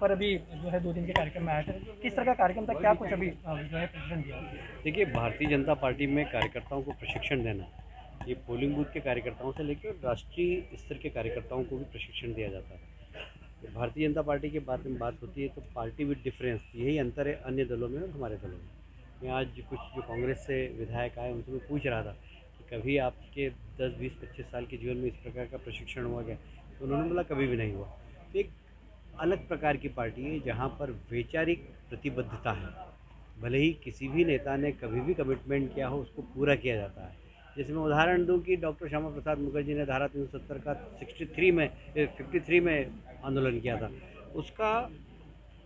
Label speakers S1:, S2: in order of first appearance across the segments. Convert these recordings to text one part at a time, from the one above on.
S1: पर अभी जो है 2 दिन के कार्यक्रम में आए थे, किस तरह का कार्यक्रम था, क्या कुछ अभी जो है प्रशिक्षण दिया?
S2: देखिए, भारतीय जनता पार्टी में कार्यकर्ताओं को प्रशिक्षण देना, ये पोलिंग बूथ के कार्यकर्ताओं से लेकर राष्ट्रीय स्तर के कार्यकर्ताओं को भी प्रशिक्षण दिया जाता है। भारतीय जनता पार्टी के बारे में बात होती है तो पार्टी विद डिफरेंस, यही अंतर है अन्य दलों में और हमारे दलों में। मैं आज कुछ जो कांग्रेस से विधायक आए उनसे मैं पूछ रहा था कि कभी आपके 10, 20, 25 साल के जीवन में इस प्रकार का प्रशिक्षण हुआ क्या, तो उन्होंने बोला कभी भी नहीं हुआ। तो एक अलग प्रकार की पार्टी है जहाँ पर वैचारिक प्रतिबद्धता है, भले ही किसी भी नेता ने कभी भी कमिटमेंट किया हो उसको पूरा किया जाता है। जैसे मैं उदाहरण दूं कि डॉक्टर श्यामा प्रसाद मुखर्जी ने धारा 370 का 53 में आंदोलन किया था, उसका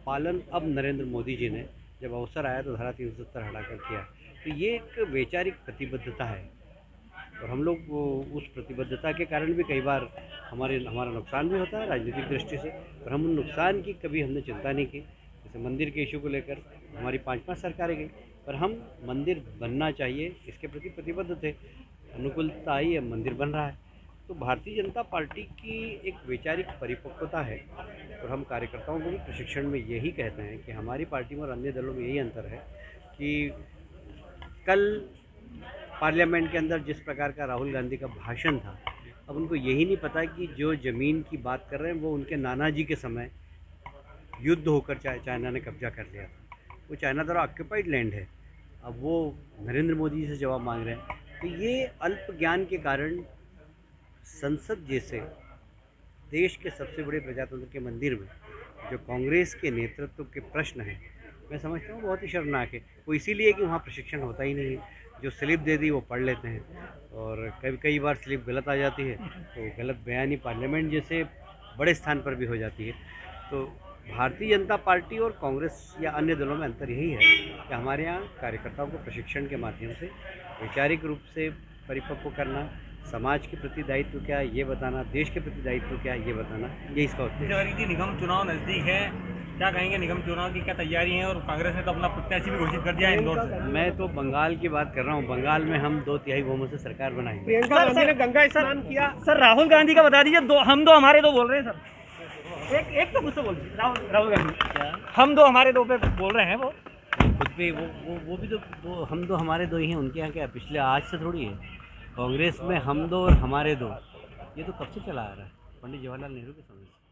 S2: पालन अब नरेंद्र मोदी जी ने जब अवसर आया तो धारा 370 हटाकर किया। तो ये एक वैचारिक प्रतिबद्धता है और हम लोग उस प्रतिबद्धता के कारण भी कई बार हमारा नुकसान भी होता है राजनीतिक दृष्टि से, पर हम उन नुकसान की कभी हमने चिंता नहीं की। जैसे मंदिर के इशू को लेकर हमारी 5-5 सरकारें गई, पर हम मंदिर बनना चाहिए इसके प्रति प्रतिबद्ध थे। अनुकूलता आई, अब मंदिर बन रहा है। तो भारतीय जनता पार्टी की एक वैचारिक परिपक्वता है और हम कार्यकर्ताओं को भी प्रशिक्षण में यही कहते हैं कि हमारी पार्टी में और अन्य दलों में यही अंतर है कि कल पार्लियामेंट के अंदर जिस प्रकार का राहुल गांधी का भाषण था, अब उनको यही नहीं पता कि जो ज़मीन की बात कर रहे हैं वो उनके नाना जी के समय युद्ध होकर चाइना ने कब्जा कर लिया था। वो चाइना द्वारा ऑक्यूपाइड लैंड है, अब वो नरेंद्र मोदी जी से जवाब मांग रहे हैं। तो ये अल्प ज्ञान के कारण संसद जैसे देश के सबसे बड़े प्रजातंत्र के मंदिर में जो कांग्रेस के नेतृत्व के प्रश्न हैं, मैं समझता हूँ बहुत ही शर्मनाक है। वो इसीलिए कि वहाँ प्रशिक्षण होता ही नहीं है, जो स्लिप दे दी वो पढ़ लेते हैं और कई बार स्लिप गलत आ जाती है तो गलत बयानी पार्लियामेंट जैसे बड़े स्थान पर भी हो जाती है। तो भारतीय जनता पार्टी और कांग्रेस या अन्य दलों में अंतर यही है कि हमारे यहाँ कार्यकर्ताओं को प्रशिक्षण के माध्यम से वैचारिक रूप से परिपक्व करना, समाज के प्रति दायित्व क्या है ये बताना, देश के प्रति दायित्व क्या है ये बताना, ये इसका उद्देश्य है।
S1: निगम चुनाव नज़दीक है, क्या कहेंगे निगम चुनाव की क्या तैयारी है? और कांग्रेस ने तो अपना प्रत्याशी भी घोषित कर दिया है इंदौर से।
S2: मैं तो बंगाल की बात कर रहा हूँ, बंगाल में हम 2/3 बहुमत से सरकार बनाएंगे।
S1: प्रियंका गांधी ने गंगा स्नान किया। सर राहुल गांधी का बता दीजिए, हम दो हमारे दो बोल रहे हैं सर। एक तो मुझसे बोल दीजिए राहुल गांधी क्या हम दो हमारे दो पे बोल रहे हैं। वो
S2: खुद भी वो भी तो हम दो हमारे दो ही हैं, उनके यहाँ क्या पिछले आज से थोड़ी है। कांग्रेस में हम दो और हमारे दो ये तो कब से चला आ रहा है, पंडित जवाहरलाल नेहरू के समय से।